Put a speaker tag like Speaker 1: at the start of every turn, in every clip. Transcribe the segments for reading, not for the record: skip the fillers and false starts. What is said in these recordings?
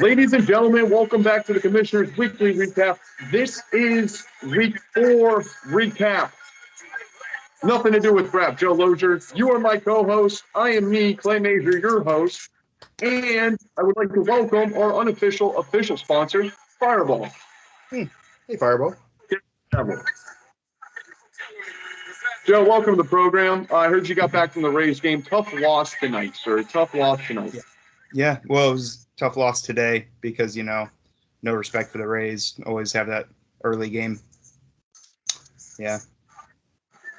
Speaker 1: Ladies and gentlemen, welcome back to the Commissioner's Weekly Recap. This is Week 4 recap. Nothing to do with crap, Joe Lozier. You are my co-host. I am me, Clay Major, your host. And I would like to welcome our unofficial official sponsor, Fireball.
Speaker 2: Hey, Fireball.
Speaker 1: Joe, welcome to the program. I heard you got back from the Rays game. Tough loss tonight, sir. Tough loss tonight.
Speaker 2: Yeah, well, it was a tough loss today because, no respect for the Rays. Always have that early game. Yeah.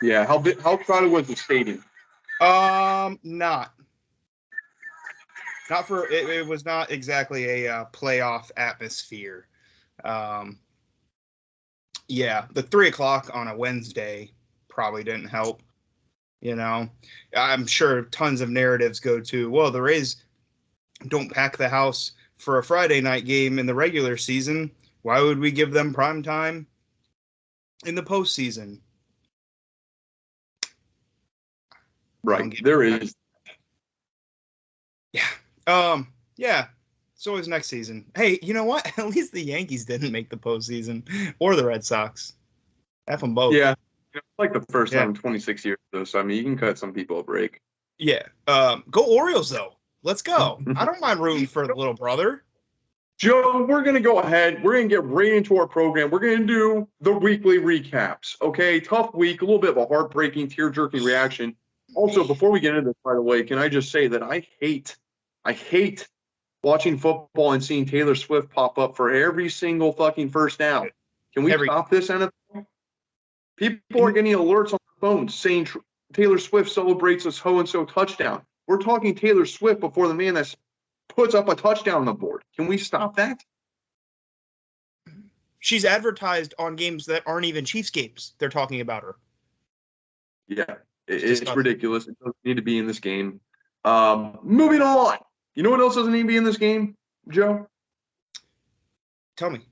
Speaker 1: Yeah, how crowded was the stadium?
Speaker 2: Not for it was not exactly a playoff atmosphere. Yeah, the 3:00 on a Wednesday probably didn't help. I'm sure tons of narratives go to, well, the Rays don't pack the house for a Friday night game in the regular season. Why would we give them prime time in the postseason?
Speaker 1: Right, there is.
Speaker 2: Yeah. Yeah. It's always next season. Hey, you know what? At least the Yankees didn't make the postseason, or the Red Sox. F them both.
Speaker 1: Yeah. It's like the first time in 26 years, though. So, I mean, you can cut some people a break.
Speaker 2: Yeah. Go Orioles, though. Let's go. I don't mind rooting for the little brother.
Speaker 1: Joe, we're going to go ahead. We're going to get right into our program. We're going to do the weekly recaps. Okay, tough week, a little bit of a heartbreaking, tear-jerking reaction. Also, before we get into this, by the way, can I just say that I hate watching football and seeing Taylor Swift pop up for every single fucking first down. Can we stop this, NFL? People are getting alerts on their phones saying Taylor Swift celebrates a so-and-so touchdown. We're talking Taylor Swift before the man that puts up a touchdown on the board. Can we stop that?
Speaker 2: She's advertised on games that aren't even Chiefs games. They're talking about her.
Speaker 1: Yeah, it's ridiculous. It doesn't need to be in this game. Moving on. You know what else doesn't need to be in this game, Joe?
Speaker 2: Tell me.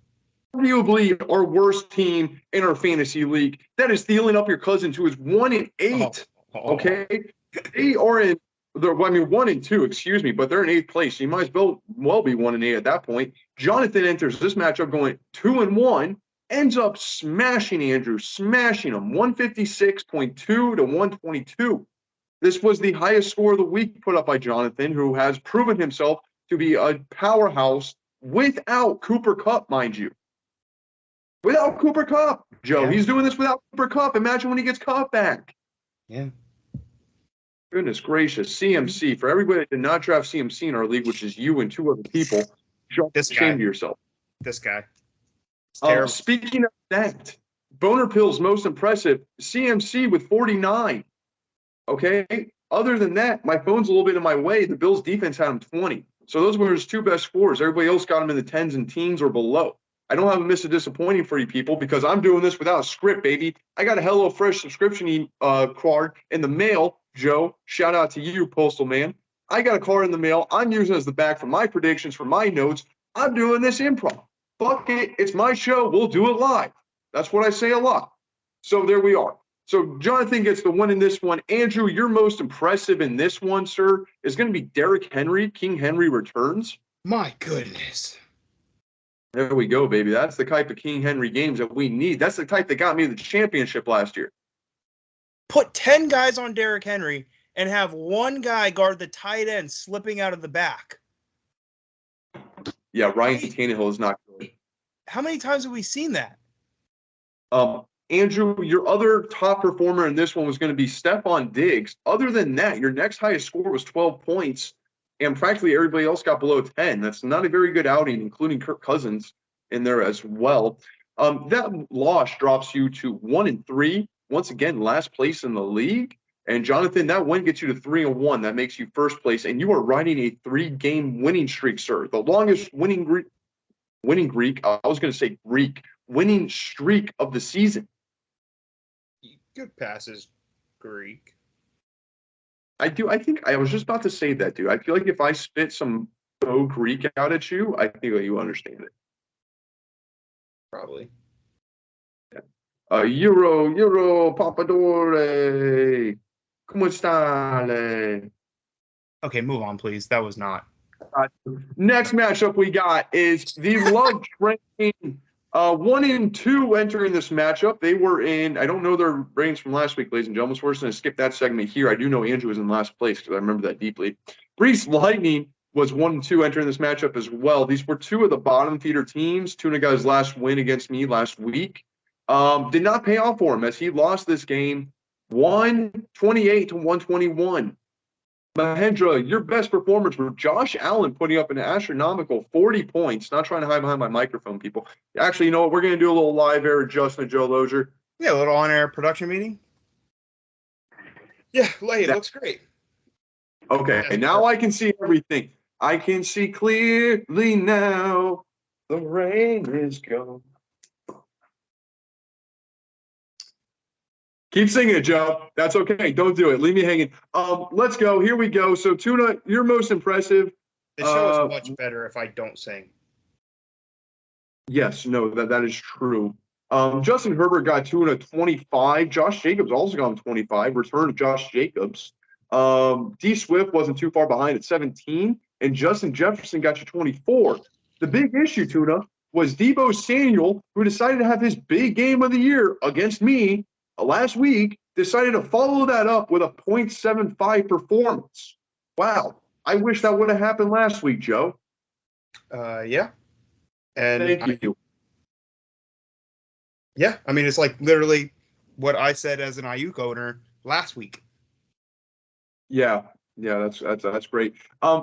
Speaker 1: Arguably our worst team in our fantasy league. That is stealing up your cousins, who is 1-8. Okay? They are in 1-2, excuse me, but they're in 8th place. So you might as well be 1-8 at that point. Jonathan enters this matchup going 2-1, ends up smashing him, 156.2 to 122. This was the highest score of the week put up by Jonathan, who has proven himself to be a powerhouse without Cooper Kupp, mind you. Without Cooper Kupp, Joe. Yeah. He's doing this without Cooper Kupp. Imagine when he gets Kupp back.
Speaker 2: Yeah.
Speaker 1: Goodness gracious. CMC. For everybody that did not draft CMC in our league, which is you and 2 other people, shame to yourself.
Speaker 2: This guy.
Speaker 1: Speaking of that, Boner Pill's most impressive, CMC with 49. Okay? Other than that, my phone's a little bit in my way. The Bills' defense had him 20. So those were his 2 best scores. Everybody else got him in the 10s and teens or below. I don't have a miss a disappointing for you people because I'm doing this without a script, baby. I got a HelloFresh subscription card in the mail. Joe, shout out to you, Postal Man. I got a card in the mail. I'm using it as the back for my predictions, for my notes. I'm doing this improv. Fuck it. It's my show. We'll do it live. That's what I say a lot. So there we are. So Jonathan gets the win in this one. Andrew, your most impressive in this one, sir, is going to be Derrick Henry. King Henry returns.
Speaker 2: My goodness.
Speaker 1: There we go, baby. That's the type of King Henry games that we need. That's the type that got me the championship last year.
Speaker 2: Put 10 guys on Derrick Henry and have one guy guard the tight end slipping out of the back.
Speaker 1: Yeah, Ryan Tannehill is not good.
Speaker 2: How many times have we seen that?
Speaker 1: Andrew, your other top performer in this one was going to be Stephon Diggs. Other than that, your next highest score was 12 points. And practically everybody else got below 10. That's not a very good outing, including Kirk Cousins in there as well. That loss drops you to 1-3. Once again, last place in the league. And Jonathan, that win gets you to 3-1. That makes you first place. And you are riding a 3-game winning streak, sir. The longest winning streak of the season.
Speaker 2: Good passes, Greek.
Speaker 1: I think I was just about to say that, dude. I feel like if I spit some faux Greek out at you, I think that you understand it.
Speaker 2: Probably.
Speaker 1: Yeah. Euro, Papadore. ¿Cómo está?
Speaker 2: Okay, move on, please. That was not.
Speaker 1: Next matchup we got is the Love Train. 1 and 2 entering this matchup. They were in, I don't know their ratings from last week, ladies and gentlemen, so we're just going to skip that segment here. I do know Andrew was in last place because I remember that deeply. Brees Lightning was 1 and 2 entering this matchup as well. These were two of the bottom feeder teams. Tuna got his last win against me last week. Did not pay off for him as he lost this game 128 to 121. Mahendra, your best performance were Josh Allen putting up an astronomical 40 points. Not trying to hide behind my microphone, people. Actually, you know what? We're going to do a little live air adjustment, Joe Lozier.
Speaker 2: Yeah, a little on-air production meeting. Yeah, it looks great.
Speaker 1: Okay, now I can see everything. I can see clearly now. The rain is gone. Keep singing it, Joe. That's okay. Don't do it. Leave me hanging. Let's go. Here we go. So, Tuna, you're most impressive.
Speaker 2: The show is much better if I don't sing.
Speaker 1: Yes, no, that is true. Justin Herbert got Tuna 25. Josh Jacobs also got him 25. Return of Josh Jacobs. D Swift wasn't too far behind at 17. And Justin Jefferson got you 24. The big issue, Tuna, was Deebo Samuel, who decided to have his big game of the year against me last week, decided to follow that up with a 0.75 performance. Wow. I wish that would have happened last week, Joe.
Speaker 2: Yeah. And
Speaker 1: Thank you.
Speaker 2: Yeah, I mean, it's like literally what I said as an Ayuk owner last week.
Speaker 1: Yeah, that's great.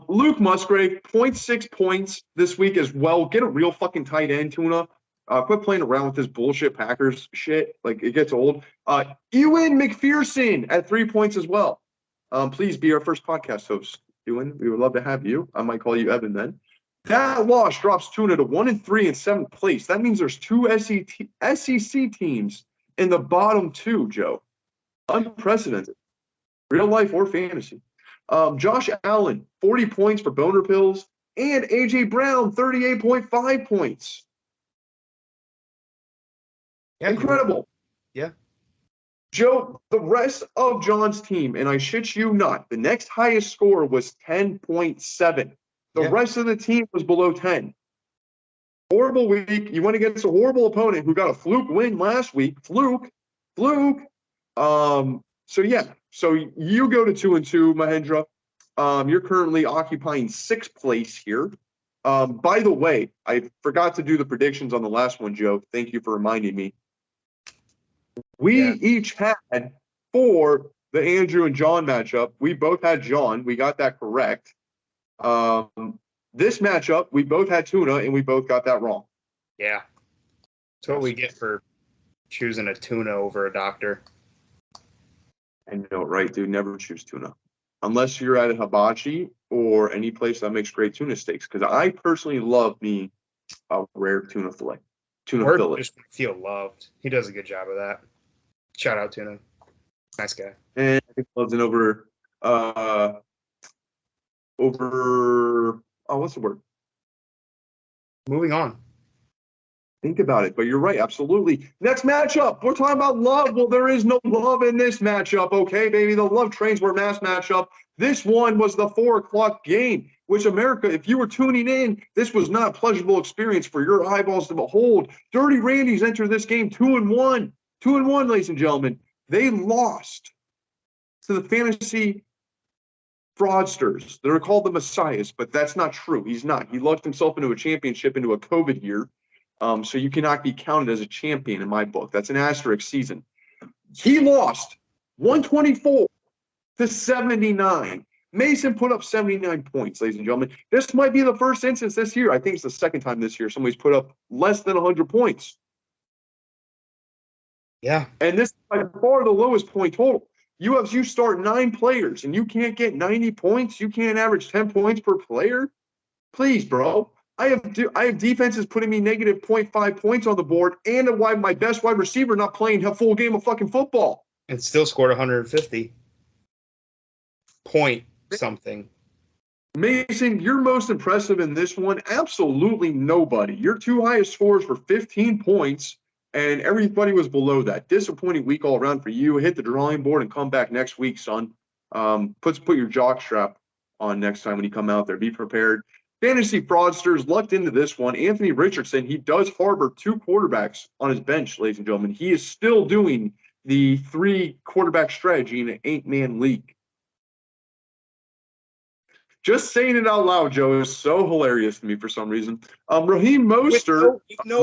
Speaker 1: Luke Musgrave, 0.6 points this week as well. Get a real fucking tight end, Tuna. Quit playing around with this bullshit Packers shit. Like, it gets old. Ewan McPherson at 3 points as well. Please be our first podcast host, Ewan. We would love to have you. I might call you Evan then. That loss drops Tuna to 1 and 3 in 7th place. That means there's two SEC teams in the bottom two, Joe. Unprecedented. Real life or fantasy. Josh Allen, 40 points for Boner Pills. And A.J. Brown, 38.5 points. Yeah, incredible.
Speaker 2: Yeah.
Speaker 1: Joe, the rest of John's team, and I shit you not, the next highest score was 10.7. The rest of the team was below 10. Horrible week. You went against a horrible opponent who got a fluke win last week. Fluke. So you go to 2 and 2, Mahendra. You're currently occupying 6th place here. By the way, I forgot to do the predictions on the last one, Joe. Thank you for reminding me. We each had for the Andrew and John matchup. We both had John. We got that correct. This matchup, we both had Tuna, and we both got that wrong.
Speaker 2: Yeah. That's what we get for choosing a tuna over a doctor.
Speaker 1: I know, right, dude? Never choose tuna. Unless you're at a hibachi or any place that makes great tuna steaks. Because I personally love me a rare tuna fillet. Tuna fillet.
Speaker 2: Just feel loved. He does a good job of that. Shout out Tuna. Nice guy.
Speaker 1: And I think loves it over what's the word?
Speaker 2: Moving on.
Speaker 1: Think about it, but you're right, absolutely. Next matchup, we're talking about love. Well, there is no love in this matchup, okay, baby? The love trains were mass matchup. This one was the 4 o'clock game, which America, if you were tuning in, this was not a pleasurable experience for your eyeballs to behold. Dirty Randy's entered this game 2 and 1. 2 and 1, ladies and gentlemen. They lost to the fantasy fraudsters. They're called the Messiahs, but that's not true. He's not. He lucked himself into a championship, into a COVID year. So you cannot be counted as a champion in my book. That's an asterisk season. He lost 124 to 79. Mason put up 79 points, ladies and gentlemen. This might be the first instance this year. I think it's the second time this year somebody's put up less than 100 points.
Speaker 2: Yeah.
Speaker 1: And this is by far the lowest point total. You start 9 players and you can't get 90 points. You can't average 10 points per player. Please, bro. I have defenses putting me negative 0.5 points on the board, and my best wide receiver not playing a full game of fucking football.
Speaker 2: And still scored 150 point something.
Speaker 1: Mason, you're most impressive in this one. Absolutely nobody. Your 2 highest scores were 15 points, and everybody was below that. Disappointing week all around for you. Hit the drawing board and come back next week, son. Put your jock strap on next time when you come out there. Be prepared. Fantasy fraudsters lucked into this one. Anthony Richardson, he does harbor 2 quarterbacks on his bench, ladies and gentlemen. He is still doing the 3 quarterback strategy in an 8-man league. Just saying it out loud, Joe, is so hilarious to me for some reason. Raheem Mostert.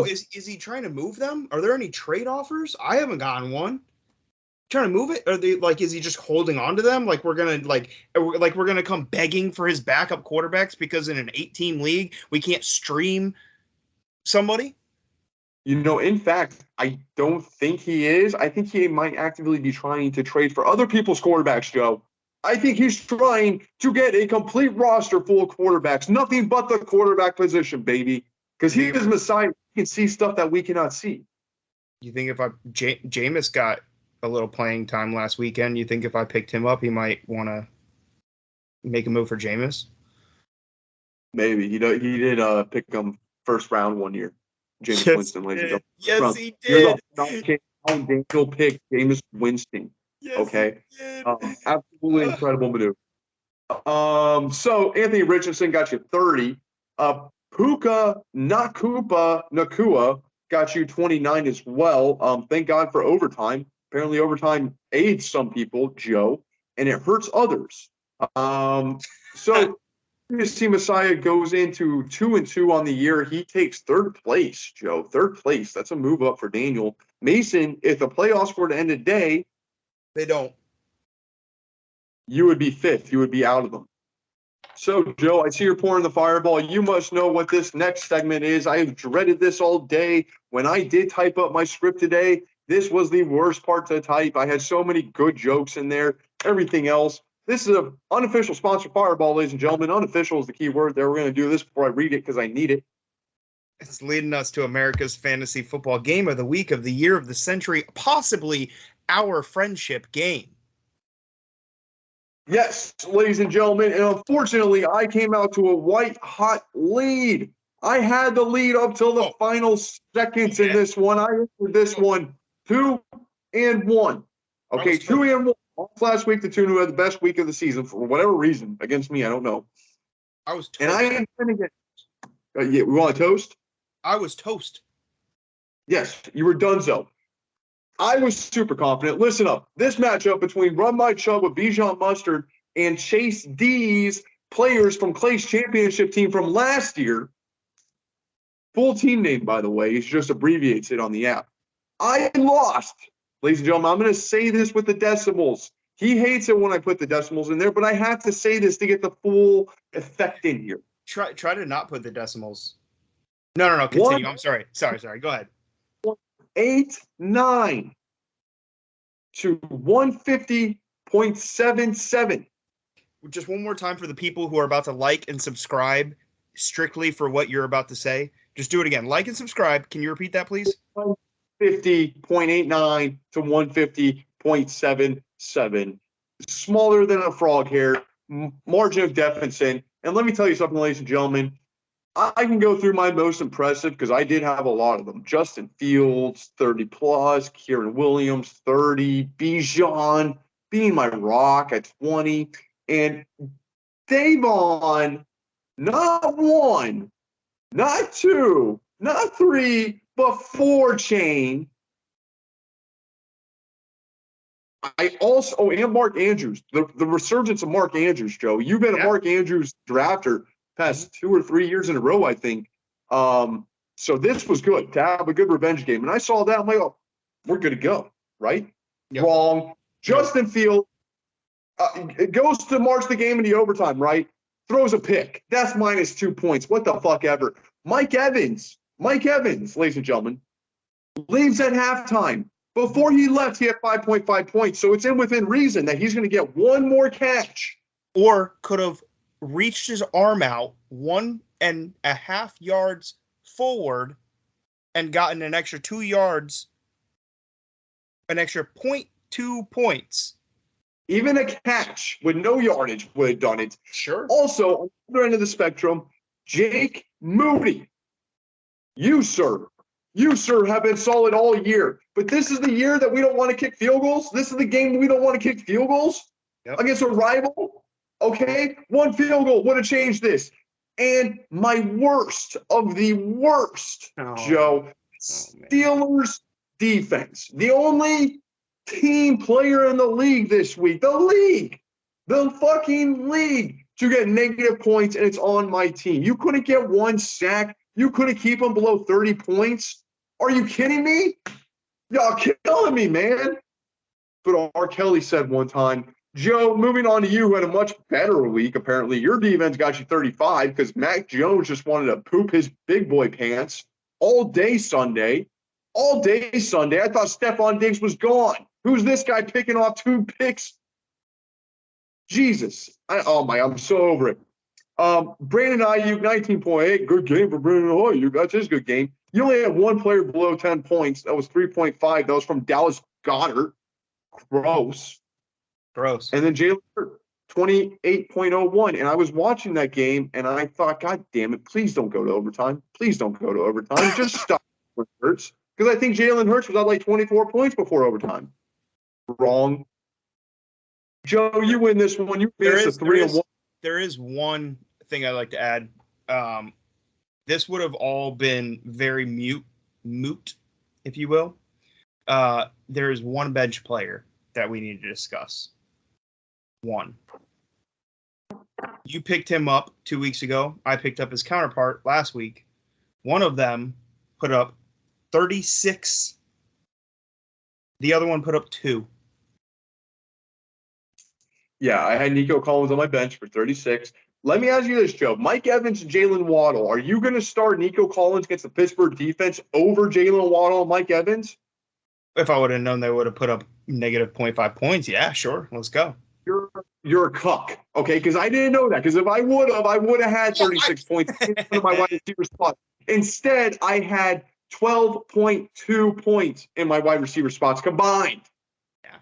Speaker 2: Is he trying to move them? Are there any trade offers? I haven't gotten one. Trying to move it? Are they is he just holding on to them? We're gonna come begging for his backup quarterbacks because in an 8-team league we can't stream somebody?
Speaker 1: In fact, I don't think he is. I think he might actively be trying to trade for other people's quarterbacks, Joe. I think he's trying to get a complete roster full of quarterbacks, nothing but the quarterback position, baby. Because he is Messiah. He can see stuff that we cannot see.
Speaker 2: You think if Jameis got a little playing time last weekend, you think if I picked him up, he might want to make a move for Jameis?
Speaker 1: Maybe. He did pick him first round one year. Jameis Winston, ladies and gentlemen.
Speaker 2: Yes, he did.
Speaker 1: Daniel picked Jameis Winston.
Speaker 2: Yes,
Speaker 1: okay. Absolutely incredible maneuver. So Anthony Richardson got you 30. Puka Nakua got you 29 as well. Thank God for overtime. Apparently overtime aids some people, Joe, and it hurts others. So you see Messiah goes into 2-2 on the year. He takes 3rd place, Joe. 3rd place. That's a move up for Daniel. Mason, if the playoffs were to end today,
Speaker 2: they don't.
Speaker 1: You would be 5th. You would be out of them. So, Joe, I see you're pouring the fireball. You must know what this next segment is. I have dreaded this all day. When I did type up my script today, this was the worst part to type. I had so many good jokes in there, everything else. This is an unofficial sponsor, Fireball, ladies and gentlemen. Unofficial is the key word there. We're going to do this before I read it because I need it.
Speaker 2: It's leading us to America's fantasy football game of the week, of the year, of the century, possibly our friendship game.
Speaker 1: Yes, ladies and gentlemen, and unfortunately, I came out to a white-hot lead. I had the lead up till the final seconds in this one. I entered this one 2-1. Okay, 2-1. Last week, the two who had the best week of the season for whatever reason against me. I don't know.
Speaker 2: I was toast.
Speaker 1: And I am going to get. We want a toast?
Speaker 2: I was toast.
Speaker 1: Yes, you were donezo. I was super confident. Listen up. This matchup between Run My Chubb with Bijan Mustard and Chase D's players from Clay's championship team from last year. Full team name, by the way. He just abbreviates it on the app. I lost. Ladies and gentlemen, I'm going to say this with the decimals. He hates it when I put the decimals in there, but I have to say this to get the full effect in here.
Speaker 2: Try to not put the decimals. No. Continue. I'm sorry. Sorry. Go ahead.
Speaker 1: 89 to 150.77.
Speaker 2: Just one more time for the people who are about to like and subscribe strictly for what you're about to say. Just do it again. Like and subscribe. Can you repeat that, please?
Speaker 1: 150.89 to 150.77. Smaller than a frog hair. Margin of deficit. And let me tell you something, ladies and gentlemen. I can go through my most impressive because I did have a lot of them. Justin Fields, 30 plus. Kieran Williams, 30. Bijan being my rock at 20. And Davon, not 1, not 2, not 3, but 4 chain. I also, and Mark Andrews, the resurgence of Mark Andrews, Joe. You've been a Mark Andrews drafter past 2 or 3 years in a row, I think. So this was good to have a good revenge game. And I saw that. I'm like, oh, we're good to go, right? Yep. Wrong. Justin Fields goes to march the game in the overtime, right? Throws a pick. That's minus 2 points. What the fuck ever. Mike Evans, ladies and gentlemen, leaves at halftime. Before he left, he had 5.5 points. So it's within reason that he's going to get one more catch.
Speaker 2: Or could have reached his arm out 1.5 yards forward and gotten an extra 2 yards, an extra 0.2 points.
Speaker 1: Even a catch with no yardage would have done it.
Speaker 2: Sure.
Speaker 1: Also, on the other end of the spectrum, Jake Moody. You, sir, You, sir, have been solid all year. But this is the year that we don't want to kick field goals. This is the game we don't want to kick field goals against a rival. Okay? One field goal would have changed this. And my worst of the worst, Joe, Steelers defense. The only team player in the league this week, the fucking league, to get negative points, and it's on my team. You couldn't get one sack. You couldn't keep them below 30 points. Are you kidding me? Y'all killing me, man. But R. Kelly said one time, Joe, moving on to you, who had a much better week, apparently. Your defense got you 35 because Mac Jones just wanted to poop his big boy pants all day Sunday. All day Sunday. I thought Stephon Diggs was gone. Who's this guy picking off 2 picks? Jesus. I'm so over it. Brandon Ayuk, 19.8. Good game for Brandon Ayuk. That's his good game. You only had one player below 10 points. That was 3.5. That was from Dallas Goedert. Gross. And then Jalen Hurts, 28.01. And I was watching that game, and I thought, God damn it, please don't go to overtime. Please don't go to overtime. Just stop with Hurts. Because I think Jalen Hurts was at like 24 points before overtime. Wrong. Joe, you win this one. You finish the 3-1.
Speaker 2: There is one thing I'd like to add. This would have all been very moot, if you will. There is one bench player that we need to discuss. One. You picked him up 2 weeks ago. I picked up his counterpart last week. One of them put up 36. The other one put up 2.
Speaker 1: Yeah, I had Nico Collins on my bench for 36. Let me ask you this, Joe. Mike Evans and Jalen Waddle. Are you going to start Nico Collins against the Pittsburgh defense over Jalen Waddle and Mike Evans?
Speaker 2: If I would have known they would have put up negative 0.5 points, yeah, sure. Let's go.
Speaker 1: You're a cuck, okay? Because I didn't know that. Because if I would have had 36 points in my wide receiver spot. Instead, I had 12.2 points in my wide receiver spots combined.
Speaker 2: Yeah.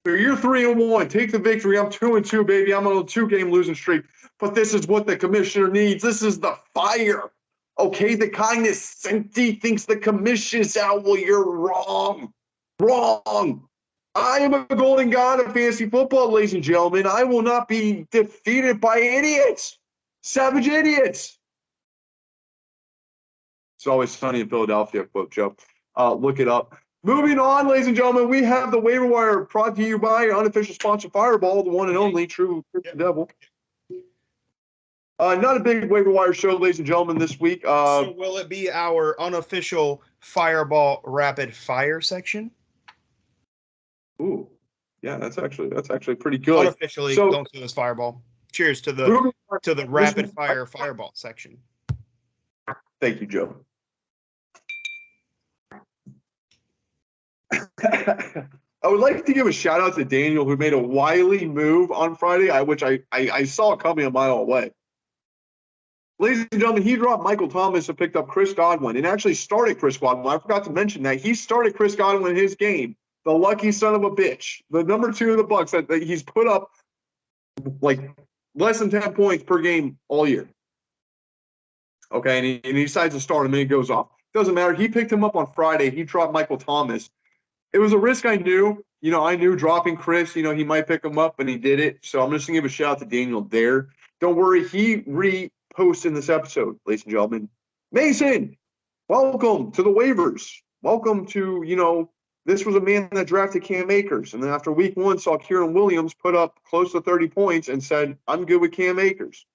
Speaker 1: So you're 3-1. Take the victory. I'm 2-2, baby. I'm on a 2-game losing streak. But this is what the commissioner needs. This is the fire. Okay, the kindness. Senti thinks the commission's out. Well, you're wrong. Wrong. I am a golden god of fantasy football, ladies and gentlemen. I will not be defeated by idiots. Savage idiots. It's always sunny in Philadelphia, quote Joe. Look it up. Moving on, ladies and gentlemen, we have the waiver wire brought to you by our unofficial sponsor, Fireball, the one and only true devil. Not a big waiver wire show, ladies and gentlemen, this week.
Speaker 2: So will it be our unofficial Fireball rapid fire section?
Speaker 1: Ooh, yeah, that's actually pretty good.
Speaker 2: Unofficially, don't do this Fireball. Cheers to the rapid fire Fireball section.
Speaker 1: Thank you, Joe. I would like to give a shout out to Daniel, who made a wily move on Friday, which I saw coming a mile away. Ladies and gentlemen, he dropped Michael Thomas and picked up Chris Godwin, and actually started Chris Godwin. I forgot to mention that he started Chris Godwin in his game. The lucky son of a bitch, the number 2 of the Bucs, that he's put up like less than 10 points per game all year. Okay, and he decides to start him and he goes off. Doesn't matter. He picked him up on Friday. He dropped Michael Thomas. It was a risk I knew. I knew dropping Chris, he might pick him up, but he did it. So I'm just going to give a shout out to Daniel there. Don't worry. He reposts in this episode, ladies and gentlemen. Mason, welcome to the waivers. Welcome to, this was a man that drafted Cam Akers. And then after week 1, saw Kieran Williams put up close to 30 points and said, I'm good with Cam Akers.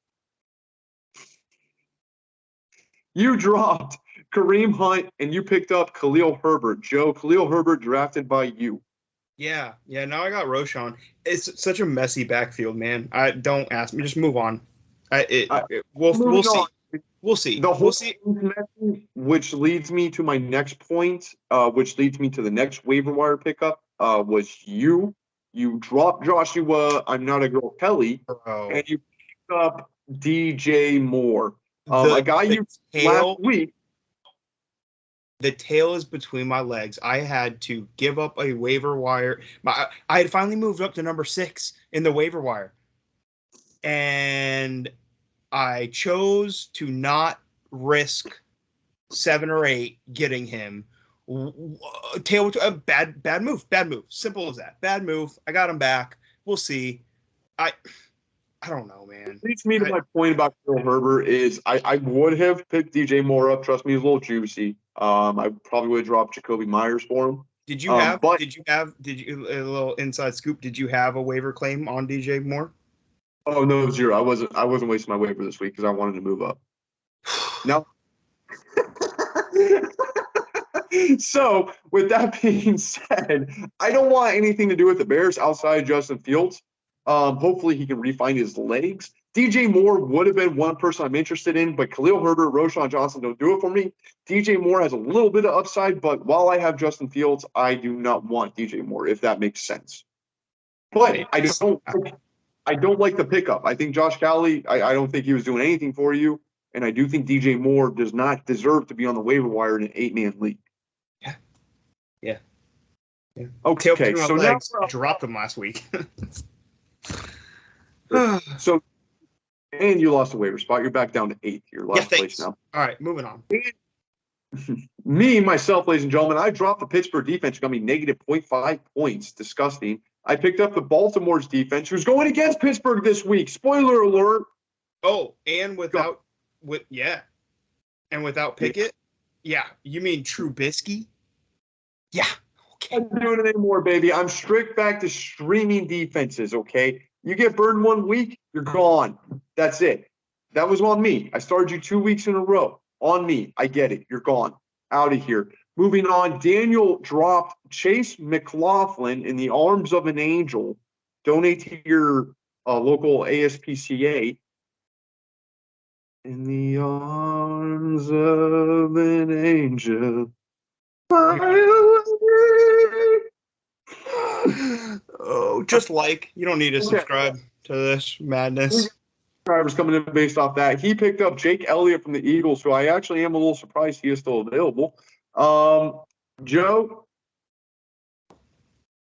Speaker 1: You dropped Kareem Hunt, and you picked up Khalil Herbert. Joe, Khalil Herbert drafted by you.
Speaker 2: Yeah. Now I got Roshan. It's such a messy backfield, man. Don't ask me. Just move on. We'll see. We'll see.
Speaker 1: We'll see. Which leads me to my next point, which leads me to the next waiver wire pickup, was you. You dropped Joshua, I'm not a girl, Kelly, and you picked up DJ Moore. A guy you last week.
Speaker 2: The tail is between my legs. I had to give up a waiver wire. I had finally moved up to number 6 in the waiver wire. And I chose to not risk 7 or 8 getting him. Tail to a bad move. Simple as that. Bad move. I got him back. We'll see. I don't know, man.
Speaker 1: Leads me to my point about Khalil Herbert is I would have picked DJ Moore up. Trust me, he's a little juicy. I probably would have dropped Jacoby Myers for him.
Speaker 2: Did you a little inside scoop? Did you have a waiver claim on DJ Moore?
Speaker 1: Oh no, 0. I wasn't wasting my waiver this week because I wanted to move up. Now, so with that being said, I don't want anything to do with the Bears outside Justin Fields. Hopefully he can refine his legs. DJ Moore would have been one person I'm interested in, but Khalil Herbert, Roschon Johnson don't do it for me. DJ Moore has a little bit of upside, but while I have Justin Fields, I do not want DJ Moore, if that makes sense. But I don't like the pickup. I think Josh Cowley, I don't think he was doing anything for you, and I do think DJ Moore does not deserve to be on the waiver wire in an 8-man league.
Speaker 2: Yeah.
Speaker 1: Okay, so now
Speaker 2: dropped him last week.
Speaker 1: So, and you lost a waiver spot. You're back down to 8th. You're last place now.
Speaker 2: All right, moving on.
Speaker 1: Myself, ladies and gentlemen, I dropped the Pittsburgh defense. It got me negative 0.5 points. Disgusting. I picked up the Baltimore's defense, who's going against Pittsburgh this week. Spoiler alert.
Speaker 2: Oh, and without Pickett? Yeah. You mean Trubisky? Yeah. Okay.
Speaker 1: I'm not doing it anymore, baby. I'm strict back to streaming defenses, okay? You get burned 1 week, you're gone. That's it. That was on me. I started you 2 weeks in a row. On me. I get it. You're gone. Out of here. Moving on, Daniel dropped Chase McLaughlin in the arms of an angel. Donate to your local ASPCA. In the arms of an angel.
Speaker 2: Oh, just you don't need to subscribe to this madness.
Speaker 1: Subscribers coming in based off that. He picked up Jake Elliott from the Eagles, who I actually am a little surprised he is still available. Joe,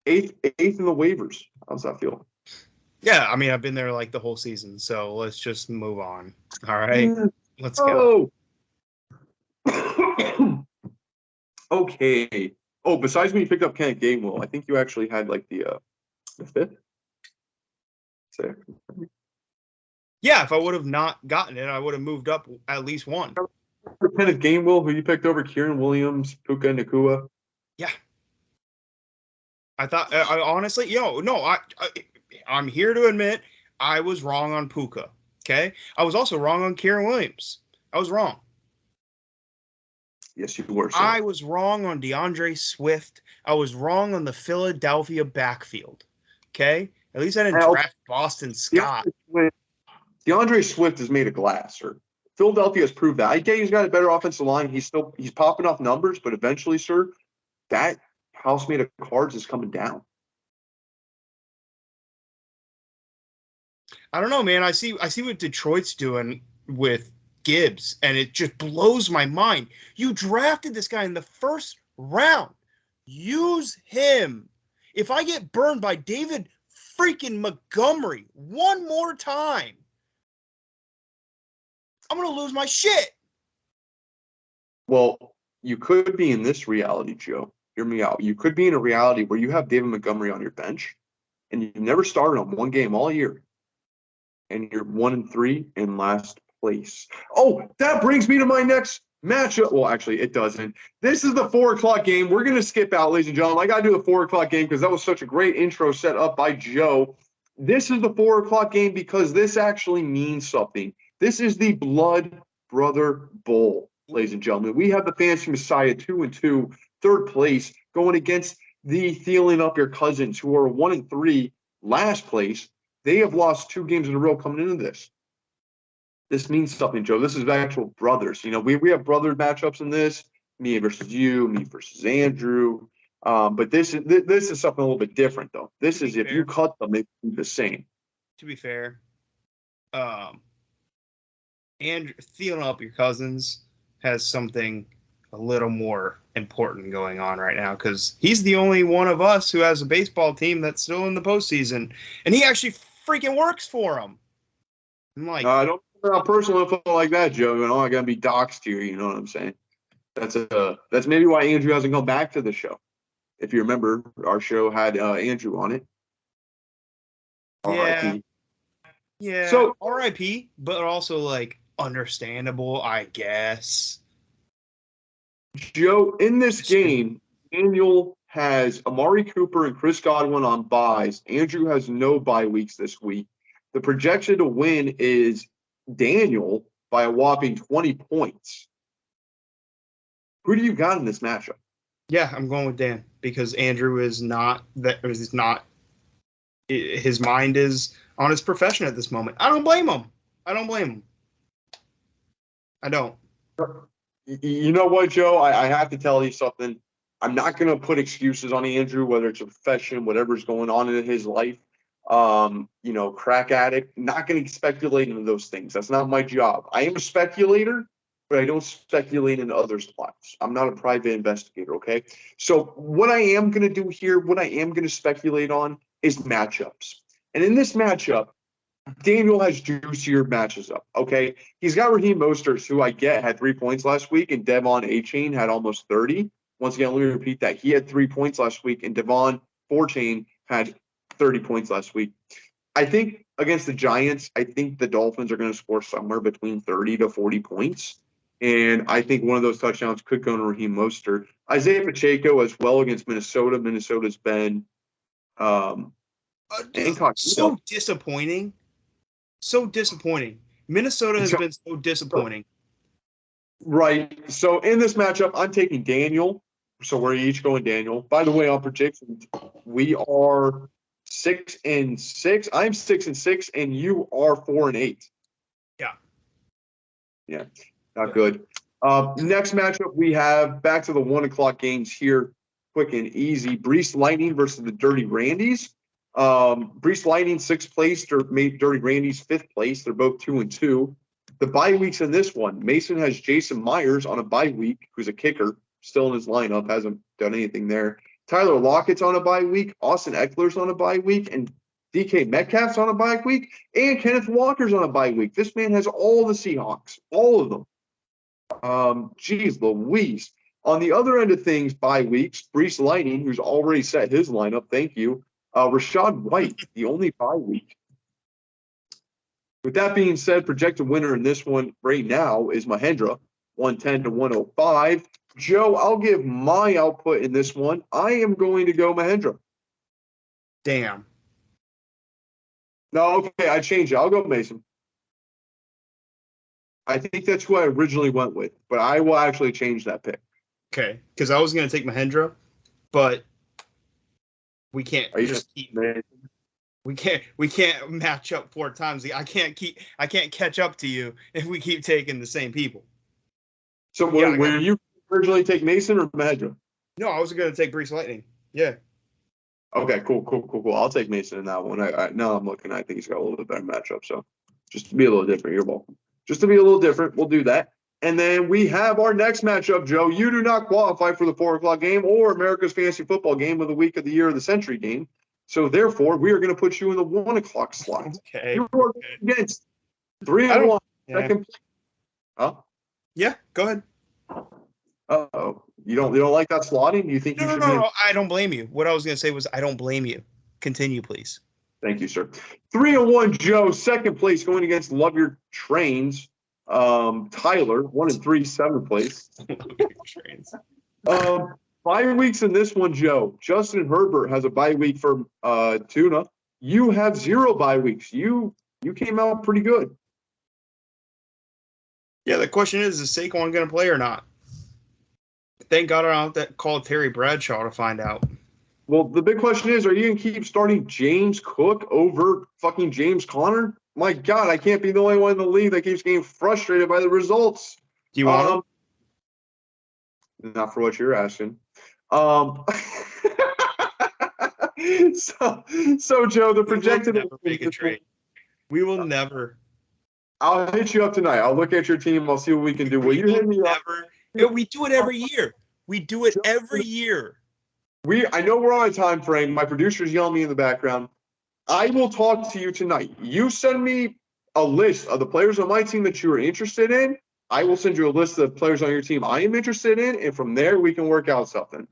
Speaker 1: eighth in the waivers. How's that feel?
Speaker 2: Yeah, I mean, I've been there like the whole season, so let's just move on. All right, let's go.
Speaker 1: Okay. Oh, besides me, you picked up Kenneth Gainwell. I think you actually had like the 5th.
Speaker 2: Yeah, if I would have not gotten it, I would have moved up at least one.
Speaker 1: Kenneth Gainwell, who you picked over Kieran Williams, Puka Nacua.
Speaker 2: Yeah. I thought, I honestly, I'm here to admit I was wrong on Puka. Okay. I was also wrong on Kieran Williams. I was wrong.
Speaker 1: Yes, you were. Sir.
Speaker 2: I was wrong on DeAndre Swift. I was wrong on the Philadelphia backfield. Okay? At least I didn't draft Boston Scott.
Speaker 1: DeAndre Swift is made of glass, sir. Philadelphia has proved that. I get he's got a better offensive line. He's popping off numbers, but eventually, sir, that house made of cards is coming down.
Speaker 2: I don't know, man. I see what Detroit's doing with Gibbs, and it just blows my mind. You drafted this guy in the first round. Use him. If I get burned by David freaking Montgomery one more time, I'm going to lose my shit.
Speaker 1: Well, you could be in this reality, Joe. Hear me out. You could be in a reality where you have David Montgomery on your bench, and you've never started on one game all year, and you're 1-3 in last place. Oh, that brings me to my next matchup. Well, actually, it doesn't. This is the 4:00 game. We're going to skip out, ladies and gentlemen. I got to do the 4:00 game because that was such a great intro set up by Joe. This is the 4:00 game because this actually means something. This is the Blood Brother Bowl, ladies and gentlemen. We have the Fantasy Messiah 2-2, third place, going against the Feeling Up Your Cousins, who are 1-3, last place. They have lost 2 games in a row coming into this. This means something, Joe. This is actual brothers. You know, we have brother matchups in this. Me versus you, me versus Andrew. But this is something a little bit different, though. This is if you cut them, it's the same.
Speaker 2: To be fair, and Feeling Up Your Cousins has something a little more important going on right now because he's the only one of us who has a baseball team that's still in the postseason, and he actually freaking works for him. I'm like,
Speaker 1: I don't know personal info like that, Joe. You know, I gotta be doxed here. You know what I'm saying? That's maybe why Andrew hasn't come back to the show. If you remember, our show had Andrew on it.
Speaker 2: Yeah.
Speaker 1: R.I.P.
Speaker 2: Yeah.
Speaker 1: So
Speaker 2: R.I.P. But also like understandable, I guess.
Speaker 1: Joe, in this game, Daniel has Amari Cooper and Chris Godwin on buys. Andrew has no bye weeks this week. The projection to win is Daniel by a whopping 20 points. Who do you got in this matchup?
Speaker 2: Yeah, I'm going with Dan because Andrew is not that. Is not. His mind is on his profession at this moment. I don't blame him. I don't.
Speaker 1: You know what, Joe? I have to tell you something. I'm not going to put excuses on Andrew, whether it's a profession, whatever's going on in his life. Crack addict. Not going to speculate into those things. That's not my job. I am a speculator, but I don't speculate into others' lives. I'm not a private investigator, okay? So what I am going to do here, what I am going to speculate on is matchups. And in this matchup, Daniel has juicier matches up, okay? He's got Raheem Mostert, who I get had 3 points last week, and Devon Achane had almost 30. Once again, let me repeat that. He had 3 points last week, and Devon Forchain had 30 points last week. I think against the Giants, I think the Dolphins are going to score somewhere between 30 to 40 points. And I think one of those touchdowns could go to Raheem Mostert. Isaiah Pacheco as well against Minnesota. Minnesota's been
Speaker 2: so disappointing. So disappointing. Minnesota has been so disappointing.
Speaker 1: Right. So in this matchup, I'm taking Daniel. So we're each going Daniel. By the way, on predictions, we are 6-6. I'm 6-6, and you are 4-8.
Speaker 2: Yeah.
Speaker 1: Yeah. Not good. Next matchup, we have back to the 1:00 games here. Quick and easy. Brees Lightning versus the Dirty Randys. Brees Lightning 6th place, Dirty Randy's 5th place. They're both 2-2. The bye weeks in this one, Mason has Jason Myers on a bye week, who's a kicker, still in his lineup, hasn't done anything there. Tyler Lockett's on a bye week, Austin Eckler's on a bye week, and DK Metcalf's on a bye week, and Kenneth Walker's on a bye week. This man has all the Seahawks, all of them. Geez Louise. On the other end of things, bye weeks, Brees Lightning, who's already set his lineup, thank you. Rashad White, the only bye week. With that being said, projected winner in this one right now is Mahendra, 110 to 105. Joe, I'll give my output in this one. I am going to go Mahendra.
Speaker 2: Damn.
Speaker 1: No, okay, I changed it. I'll go Mason. I think that's who I originally went with, but I will actually change that pick.
Speaker 2: Okay, because I was going to take Mahendra, but we can't just keep. We can't match up 4 times. I can't catch up to you if we keep taking the same people.
Speaker 1: So were you originally take Mason or Mahendra?
Speaker 2: No, I was going to take Brees Lightning. Yeah.
Speaker 1: Okay, cool. I'll take Mason in that one. Now I'm looking. I think he's got a little bit better matchup. So just to be a little different, you're welcome. Just to be a little different, we'll do that. And then we have our next matchup, Joe. You do not qualify for the 4:00 game or America's Fantasy Football Game of the Week of the Year of the Century game. So therefore, we are going to put you in the 1:00 slot.
Speaker 2: Okay.
Speaker 1: You are against 3-1. Second place. Huh?
Speaker 2: Yeah, go ahead.
Speaker 1: Uh-oh. You don't like that slotting? You think you should be?
Speaker 2: No, I don't blame you. What I was going to say was I don't blame you. Continue, please.
Speaker 1: Thank you, sir. 3-1 Joe, second place, going against Love Your Trains. Tyler, 1-3, 7th place.
Speaker 2: Trains.
Speaker 1: 5 weeks in this one, Joe. Justin Herbert has a bye week for Tuna. You have 0 bye weeks. You came out pretty good.
Speaker 2: Yeah, the question is Saquon going to play or not? Thank God I don't have to call Terry Bradshaw to find out.
Speaker 1: Well, the big question is, are you going to keep starting James Cook over fucking James Conner? My God, I can't be the only one in the league that keeps getting frustrated by the results.
Speaker 2: Do you want
Speaker 1: him? Not for what you're asking. So Joe, the projected
Speaker 2: never make a trade. We will never.
Speaker 1: I'll hit you up tonight. I'll look at your team. I'll see what we can do. Will you hit me up?
Speaker 2: We do it every year. We do it every year.
Speaker 1: I know we're on a time frame. My producer's yelling at me in the background. I will talk to you tonight. You send me a list of the players on my team that you are interested in. I will send you a list of players on your team I am interested in, and from there we can work out something.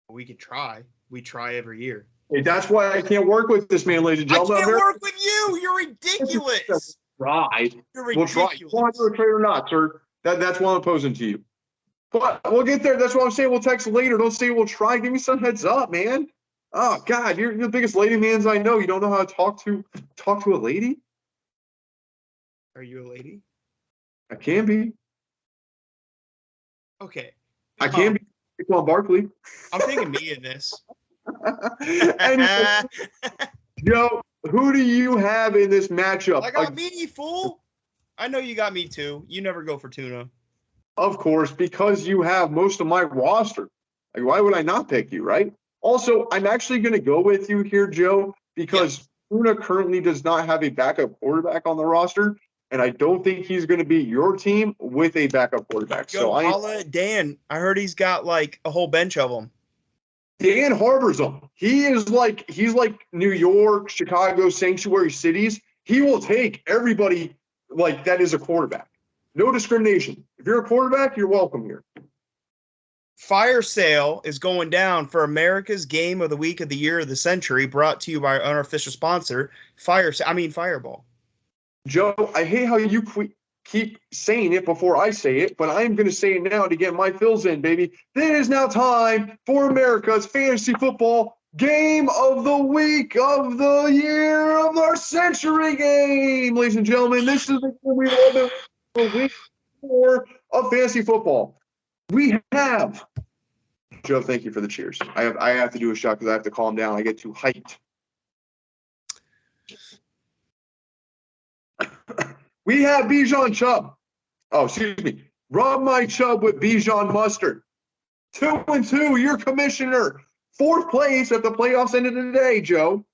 Speaker 2: We could try. We try every year.
Speaker 1: Hey, that's why I can't work with this man, ladies and gentlemen.
Speaker 2: I can't work with you. You're ridiculous.
Speaker 1: Try.
Speaker 2: You're
Speaker 1: We'll
Speaker 2: ridiculous.
Speaker 1: try. You want to do a trade or not, sir? That's what I'm opposing to you. But we'll get there. That's what I'm saying. We'll text later. Don't say we'll try. Give me some heads up, man. Oh God, you're the biggest lady mans I know. You don't know how to talk to a lady?
Speaker 2: Are you a lady?
Speaker 1: I can be.
Speaker 2: Okay.
Speaker 1: I can be. Come on, Barkley.
Speaker 2: I'm taking me in this.
Speaker 1: Anyway, Joe, who do you have in this matchup?
Speaker 2: I got me, fool. I know you got me too. You never go for tuna.
Speaker 1: Of course, because you have most of my roster. Like, why would I not pick you, right? Also, I'm actually going to go with you here, Joe, because Tuna currently does not have a backup quarterback on the roster, and I don't think he's going to be your team with a backup quarterback.
Speaker 2: Yo, holla at Dan. I heard he's got like a whole bench of them.
Speaker 1: Dan harbors them. He's like New York, Chicago, sanctuary cities. He will take everybody like that is a quarterback. No discrimination. If you're a quarterback, you're welcome here.
Speaker 2: Fire sale is going down for America's Game of the Week of the Year of the Century, brought to you by our unofficial sponsor, Fireball.
Speaker 1: Joe, I hate how you keep saying it before I say it, but I'm going to say it now to get my fills in, baby. It is now time for America's Fantasy Football Game of the Week of the Year of our Century game. Ladies and gentlemen, this is the game we love it for week 4 of fantasy football. We have Joe, thank you for the cheers. I have to do a shot because I have to calm down. I get too hyped. We have Bijan Chubb. Oh, excuse me. Rub my Chubb with Bijan Mustard. 2-2, your commissioner. 4th place at the playoffs ended today, Joe.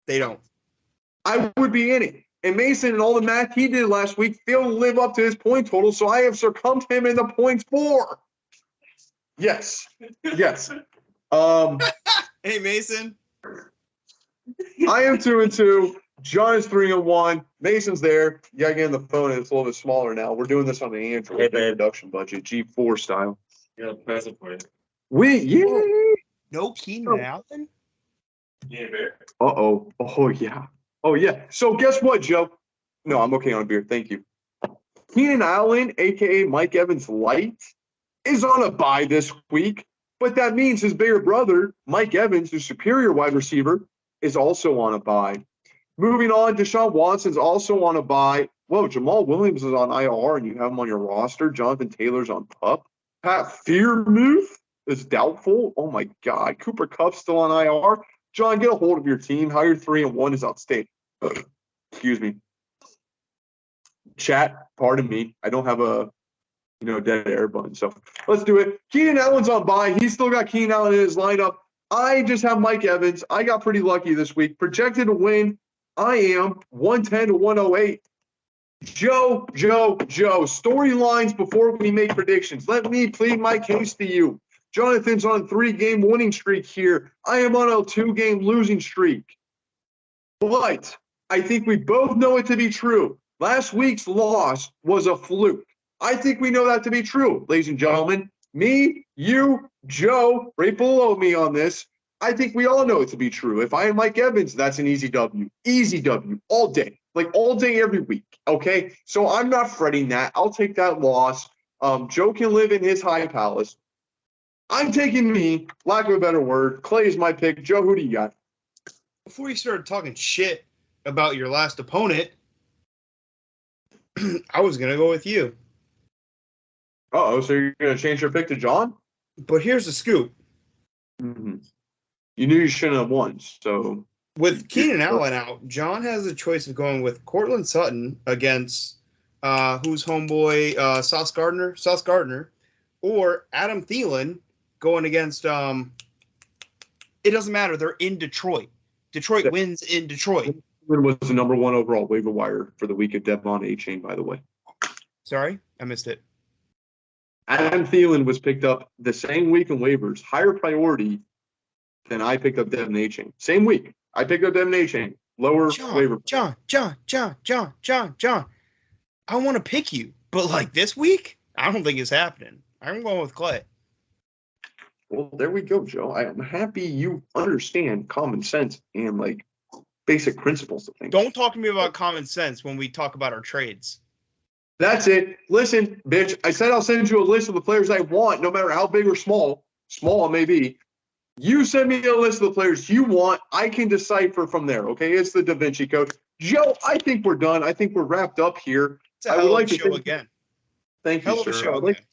Speaker 2: They don't.
Speaker 1: I would be in it. And Mason and all the math he did last week failed to live up to his point total, so I have succumbed him in the points 4. Yes. Yes.
Speaker 2: Hey, Mason.
Speaker 1: I am 2-2. John is 3-1. Mason's there. You gotta get on the phone, and it's a little bit smaller now. We're doing this on an Android production budget, G4 style.
Speaker 3: Yeah, pass it for you.
Speaker 2: No Keenan Allen?
Speaker 3: Yeah, bear.
Speaker 1: Uh-oh. Oh, yeah. Oh, yeah. So guess what, Joe? No, I'm okay on beer. Thank you. Keenan Allen, a.k.a. Mike Evans Light, is on a bye this week, but that means his bigger brother, Mike Evans, the superior wide receiver, is also on a bye. Moving on, Deshaun Watson's also on a bye. Whoa, Jamal Williams is on IR, and you have him on your roster. Jonathan Taylor's on PUP. Pat Freiermuth is doubtful. Oh, my God. Cooper Kupp's still on IR. John, get a hold of your team. How you're 3-1 is outstanding. Excuse me. Chat, pardon me. I don't have a dead air button. So let's do it. Keenan Allen's on bye. He's still got Keenan Allen in his lineup. I just have Mike Evans. I got pretty lucky this week. Projected to win. I am 110-108. Joe. Storylines before we make predictions. Let me plead my case to you. Jonathan's on a 3-game winning streak here. I am on a 2-game losing streak. But I think we both know it to be true. Last week's loss was a fluke. I think we know that to be true, ladies and gentlemen. Me, you, Joe, right below me on this. I think we all know it to be true. If I am Mike Evans, that's an easy W. Easy W, all day. Like all day, every week, okay? So I'm not fretting that. I'll take that loss. Joe can live in his high palace. I'm taking me, lack of a better word. Clay is my pick. Joe, who do you got?
Speaker 2: Before you started talking shit about your last opponent, I was going to go with you.
Speaker 1: Uh-oh, so you're going to change your pick to John?
Speaker 2: But here's the scoop.
Speaker 1: Mm-hmm. You knew you shouldn't have won, so...
Speaker 2: With Keenan Allen out, John has a choice of going with Cortland Sutton against who's homeboy, Sauce Gardner, or Adam Thielen going against it doesn't matter. They're in Detroit. Detroit wins in Detroit.
Speaker 1: Was the number 1 overall waiver wire for the week of Devon A-Chain, by the way.
Speaker 2: Sorry, I missed it.
Speaker 1: Adam Thielen was picked up the same week in waivers, higher priority than I picked up Devon A-Chain. Same week. I picked up Devon A-Chain, lower waiver.
Speaker 2: John. I want to pick you. But like this week, I don't think it's happening. I'm going with Clay.
Speaker 1: Well, there we go, Joe. I am happy you understand common sense and like basic principles of things.
Speaker 2: Don't talk to me about common sense when we talk about our trades.
Speaker 1: That's it. Listen, bitch, I said I'll send you a list of the players I want, no matter how big or small it may be. You send me a list of the players you want. I can decipher from there, okay? It's the Da Vinci Code. Joe, I think we're done. I think we're wrapped up here.
Speaker 2: It's a hell of a show again.
Speaker 1: Thank you,
Speaker 2: Hell of a
Speaker 1: sir.
Speaker 2: show
Speaker 1: I'd like
Speaker 2: again.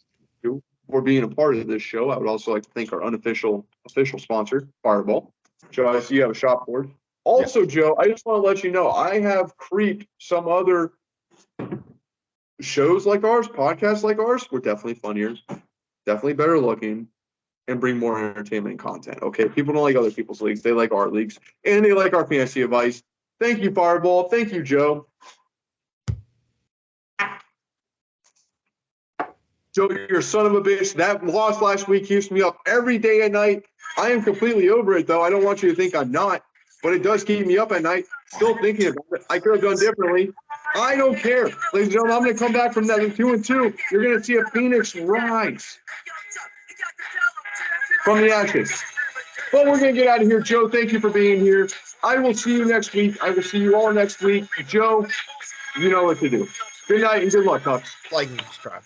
Speaker 1: you for being a part of this show. I would also like to thank our official sponsor, Fireball. Joe, I see you have a shop board. Also, Joe, I just want to let you know I have creeped some other shows like ours, podcasts like ours. We're definitely funnier, definitely better looking, and bring more entertainment and content. Okay, people don't like other people's leagues; they like our leagues, and they like our fantasy advice. Thank you, Fireball. Thank you, Joe. Joe, you're a son of a bitch. That loss last week keeps me up every day and night. I am completely over it, though. I don't want you to think I'm not, but it does keep me up at night, still thinking about it. I could have done differently. I don't care. Ladies and gentlemen, I'm going to come back from that 2-2. You're going to see a Phoenix rise from the ashes. But we're going to get out of here. Joe, thank you for being here. I will see you next week. I will see you all next week. Joe, you know what to do. Good night and good luck, Hucks.
Speaker 2: Like and subscribe.